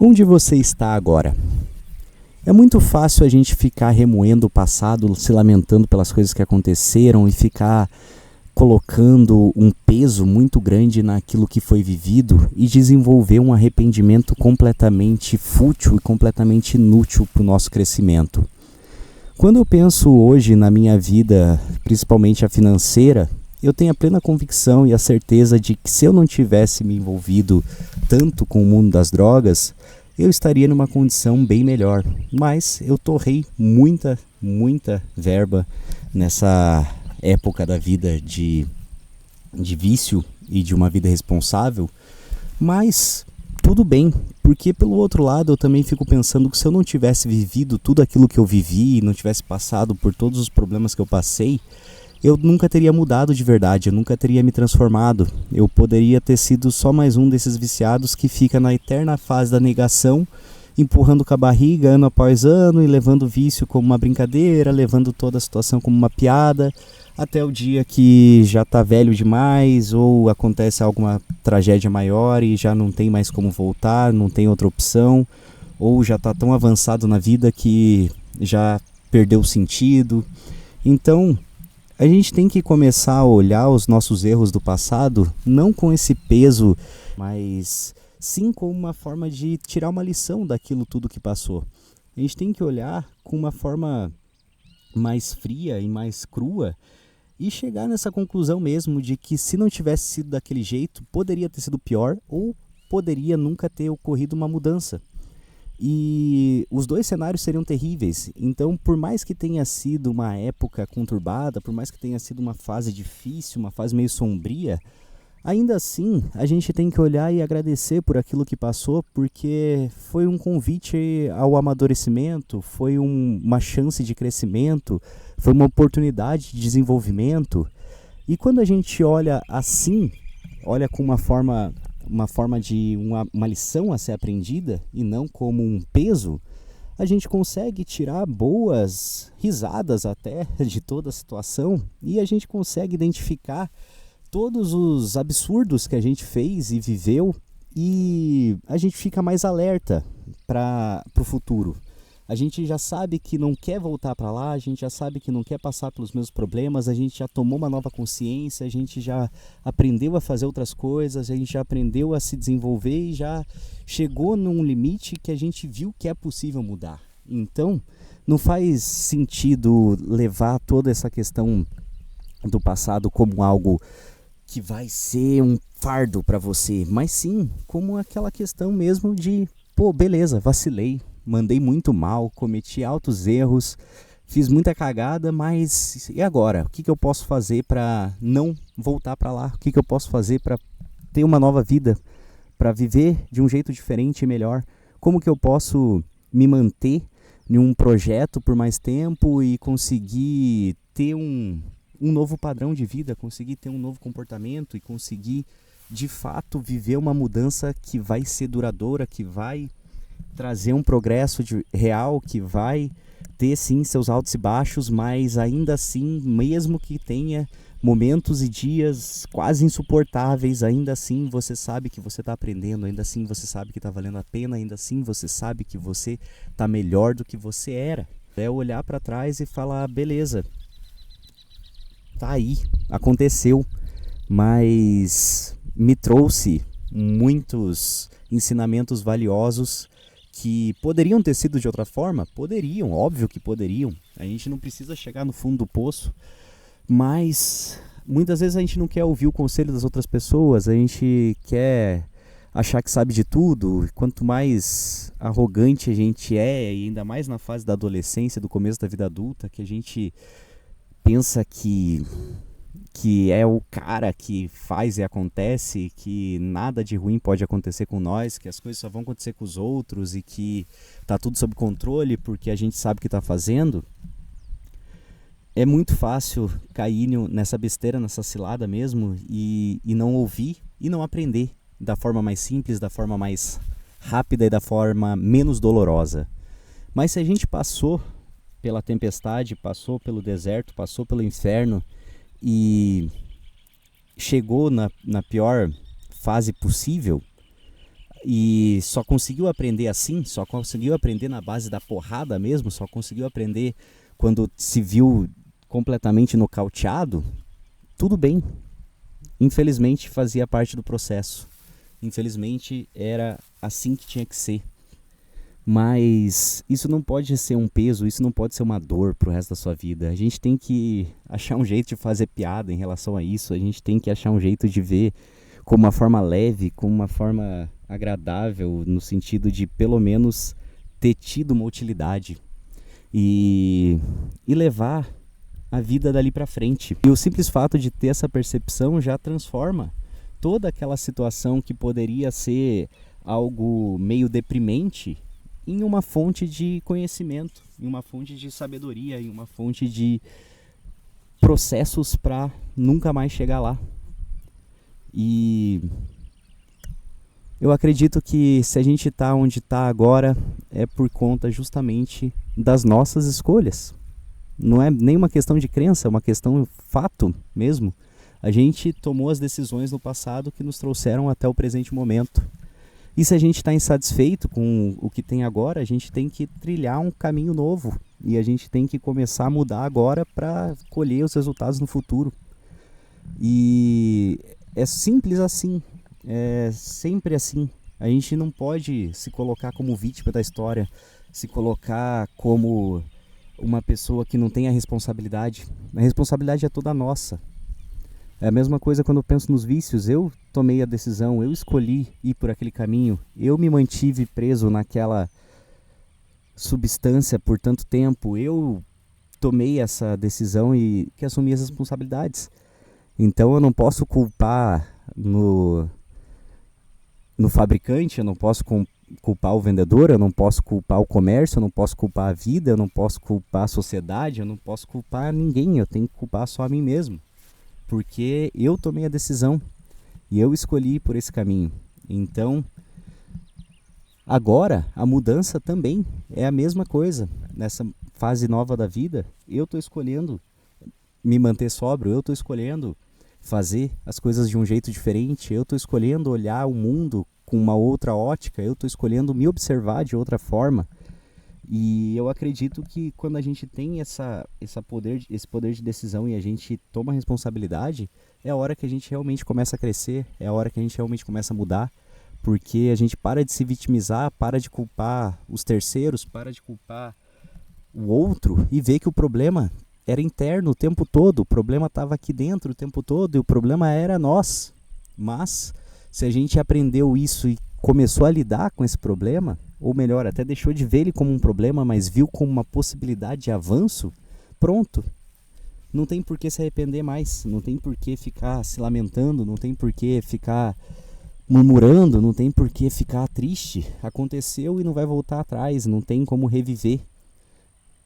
Onde você está agora? É muito fácil a gente ficar remoendo o passado, se lamentando pelas coisas que aconteceram e ficar colocando um peso muito grande naquilo que foi vivido e desenvolver um arrependimento completamente fútil e completamente inútil para o nosso crescimento. Quando eu penso hoje na minha vida, principalmente a financeira, eu tenho a plena convicção e a certeza de que se eu não tivesse me envolvido tanto com o mundo das drogas, eu estaria numa condição bem melhor. Mas eu torrei muita verba nessa época da vida de vício e de uma vida responsável, mas tudo bem, porque pelo outro lado eu também fico pensando que se eu não tivesse vivido tudo aquilo que eu vivi, não tivesse passado por todos os problemas que eu passei, eu nunca teria mudado de verdade, eu nunca teria me transformado. Eu poderia ter sido só mais um desses viciados que fica na eterna fase da negação, empurrando com a barriga ano após ano e levando o vício como uma brincadeira, levando toda a situação como uma piada, até o dia que já está velho demais ou acontece alguma tragédia maior e já não tem mais como voltar, não tem outra opção, ou já está tão avançado na vida que já perdeu o sentido. Então, a gente tem que começar a olhar os nossos erros do passado não com esse peso, mas sim como uma forma de tirar uma lição daquilo tudo que passou. A gente tem que olhar com uma forma mais fria e mais crua e chegar nessa conclusão mesmo de que se não tivesse sido daquele jeito, poderia ter sido pior ou poderia nunca ter ocorrido uma mudança. E os dois cenários seriam terríveis. Então, por mais que tenha sido uma época conturbada, por mais que tenha sido uma fase difícil, uma fase meio sombria, ainda assim a gente tem que olhar e agradecer por aquilo que passou, porque foi um convite ao amadurecimento, foi uma chance de crescimento, foi uma oportunidade de desenvolvimento. E quando a gente olha assim, olha com uma forma de uma lição a ser aprendida e não como um peso, a gente consegue tirar boas risadas até de toda a situação e a gente consegue identificar todos os absurdos que a gente fez e viveu e a gente fica mais alerta para o futuro. A gente já sabe que não quer voltar para lá, a gente já sabe que não quer passar pelos mesmos problemas, a gente já tomou uma nova consciência, a gente já aprendeu a fazer outras coisas, a gente já aprendeu a se desenvolver e já chegou num limite que a gente viu que é possível mudar. Então, não faz sentido levar toda essa questão do passado como algo que vai ser um fardo para você, mas sim como aquela questão mesmo de, pô, beleza, vacilei, mandei muito mal, cometi altos erros, fiz muita cagada, mas e agora? O que eu posso fazer para não voltar para lá? O que eu posso fazer para ter uma nova vida, para viver de um jeito diferente e melhor? Como que eu posso me manter em um projeto por mais tempo e conseguir ter um novo padrão de vida, conseguir ter um novo comportamento e conseguir, de fato, viver uma mudança que vai ser duradoura, que vai trazer um progresso real, que vai ter sim seus altos e baixos, mas ainda assim, mesmo que tenha momentos e dias quase insuportáveis, ainda assim você sabe que você está aprendendo, ainda assim você sabe que está valendo a pena, ainda assim você sabe que você está melhor do que você era. É olhar para trás e falar, beleza, tá aí, aconteceu, mas me trouxe muitos ensinamentos valiosos que poderiam ter sido de outra forma? Poderiam, óbvio que poderiam. A gente não precisa chegar no fundo do poço, mas muitas vezes a gente não quer ouvir o conselho das outras pessoas, a gente quer achar que sabe de tudo. Quanto mais arrogante a gente é, e ainda mais na fase da adolescência, do começo da vida adulta, que a gente pensa que é o cara que faz e acontece, que nada de ruim pode acontecer com nós, que as coisas só vão acontecer com os outros e que tá tudo sob controle porque a gente sabe o que tá fazendo, é muito fácil cair nessa besteira, nessa cilada mesmo e não ouvir e não aprender da forma mais simples, da forma mais rápida e da forma menos dolorosa. Mas se a gente passou pela tempestade, passou pelo deserto, passou pelo inferno e chegou na pior fase possível, e só conseguiu aprender assim, só conseguiu aprender na base da porrada mesmo, só conseguiu aprender quando se viu completamente nocauteado, tudo bem. Infelizmente fazia parte do processo. Infelizmente era assim que tinha que ser. Mas isso não pode ser um peso, isso não pode ser uma dor pro resto da sua vida. A gente tem que achar um jeito de fazer piada em relação a isso. A gente tem que achar um jeito de ver como uma forma leve, como uma forma agradável, no sentido de pelo menos ter tido uma utilidade e levar a vida dali para frente. E o simples fato de ter essa percepção já transforma toda aquela situação que poderia ser algo meio deprimente em uma fonte de conhecimento, em uma fonte de sabedoria, em uma fonte de processos para nunca mais chegar lá. E eu acredito que se a gente está onde está agora é por conta justamente das nossas escolhas. Não é nem uma questão de crença, é uma questão fato mesmo. A gente tomou as decisões no passado que nos trouxeram até o presente momento. E se a gente está insatisfeito com o que tem agora, a gente tem que trilhar um caminho novo. E a gente tem que começar a mudar agora para colher os resultados no futuro. E é simples assim, é sempre assim. A gente não pode se colocar como vítima da história, se colocar como uma pessoa que não tem a responsabilidade. A responsabilidade é toda nossa. É a mesma coisa quando eu penso nos vícios. Eu tomei a decisão, eu escolhi ir por aquele caminho, eu me mantive preso naquela substância por tanto tempo, eu tomei essa decisão e que assumi as responsabilidades. Então eu não posso culpar no fabricante, eu não posso culpar o vendedor, eu não posso culpar o comércio, eu não posso culpar a vida, eu não posso culpar a sociedade, eu não posso culpar ninguém, eu tenho que culpar só a mim mesmo. Porque eu tomei a decisão e eu escolhi por esse caminho. Então, agora a mudança também é a mesma coisa. Nessa fase nova da vida, eu estou escolhendo me manter sóbrio, eu estou escolhendo fazer as coisas de um jeito diferente, eu estou escolhendo olhar o mundo com uma outra ótica, eu estou escolhendo me observar de outra forma. E eu acredito que quando a gente tem esse poder de decisão e a gente toma responsabilidade, é a hora que a gente realmente começa a crescer, é a hora que a gente realmente começa a mudar, porque a gente para de se vitimizar, para de culpar os terceiros, para de culpar o outro e vê que o problema era interno o tempo todo, o problema estava aqui dentro o tempo todo e o problema era nós. Mas se a gente aprendeu isso e começou a lidar com esse problema, ou melhor, até deixou de ver ele como um problema, mas viu como uma possibilidade de avanço, pronto. Não tem por que se arrepender mais, não tem por que ficar se lamentando, não tem por que ficar murmurando, não tem por que ficar triste. Aconteceu e não vai voltar atrás, não tem como reviver.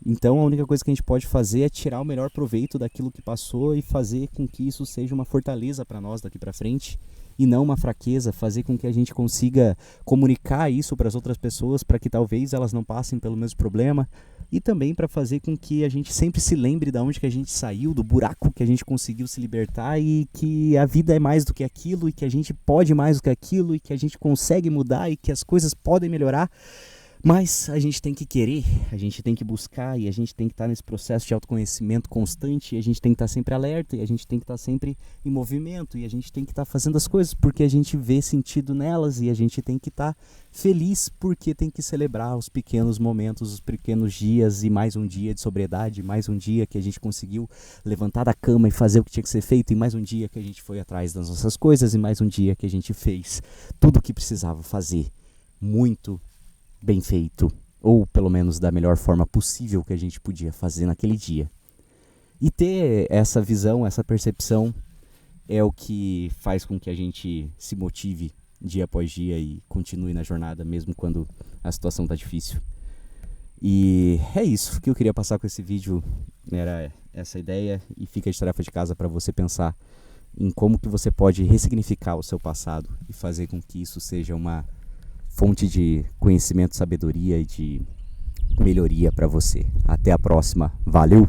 Então a única coisa que a gente pode fazer é tirar o melhor proveito daquilo que passou e fazer com que isso seja uma fortaleza para nós daqui para frente e não uma fraqueza, fazer com que a gente consiga comunicar isso para as outras pessoas para que talvez elas não passem pelo mesmo problema e também para fazer com que a gente sempre se lembre de onde que a gente saiu, do buraco que a gente conseguiu se libertar e que a vida é mais do que aquilo e que a gente pode mais do que aquilo e que a gente consegue mudar e que as coisas podem melhorar. Mas a gente tem que querer, a gente tem que buscar e a gente tem que estar nesse processo de autoconhecimento constante e a gente tem que estar sempre alerta e a gente tem que estar sempre em movimento e a gente tem que estar fazendo as coisas porque a gente vê sentido nelas e a gente tem que estar feliz porque tem que celebrar os pequenos momentos, os pequenos dias e mais um dia de sobriedade, mais um dia que a gente conseguiu levantar da cama e fazer o que tinha que ser feito e mais um dia que a gente foi atrás das nossas coisas e mais um dia que a gente fez tudo o que precisava fazer, muito bem feito, ou pelo menos da melhor forma possível que a gente podia fazer naquele dia. E ter essa visão, essa percepção é o que faz com que a gente se motive dia após dia e continue na jornada mesmo quando a situação está difícil. E é isso que eu queria passar com esse vídeo, era essa ideia e fica de tarefa de casa para você pensar em como que você pode ressignificar o seu passado e fazer com que isso seja uma fonte de conhecimento, sabedoria e de melhoria para você. Até a próxima. Valeu!